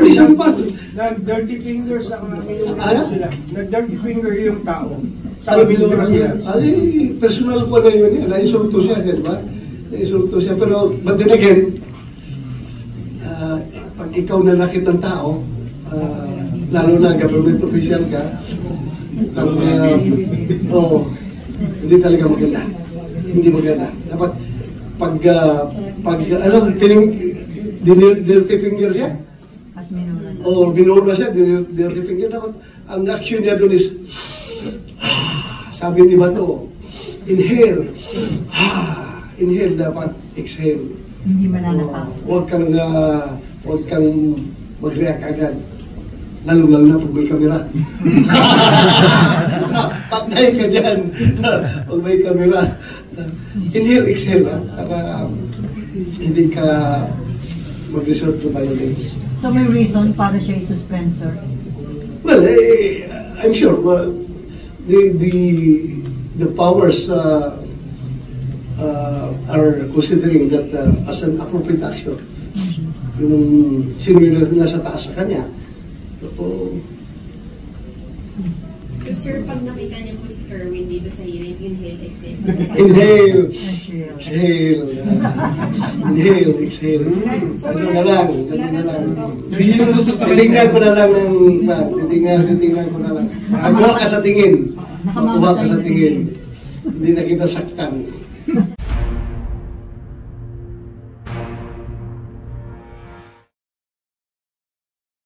Isang pa. Nag-dirty fingers ang minura Ano? sila. Nag-dirty finger yung tao. Ano minura sila? sila? Ay, personal ko na yun. Na-insulto siya, di ba? Na-insulto siya. Pero, but then again, pag ikaw nanakit ng tao, lalo na government official ka, hindi talaga maganda. Hindi maganda. Dapat, pag dirty finger siya, o binura siya, dirty finger, dapat, ang action niya doon is, sabi ni Bato, inhale, inhale dapat, exhale. Hindi mananakaw. Huwag kang mag-react agad. Lalo na pag may kamera. Patay ka dyan. Pag may kamera. Inhale, exhale. Para hindi ka mag-resort to violence. So may reason para siya i-suspend, sir? Well, I'm sure. The powers are considering that as an appropriate action. Yung sino yung nasa taas sa kanya. So, sir, pag nakita niyo po si Kerwin dito sa hearing, inhale, exhale. Inhale, exhale. Inhale, exhale. Ano na lang, titingnan ko na lang titingnan ko na lang. Magkuha ka sa tingin. Magkuha ka sa tingin. Hindi na kita saktan.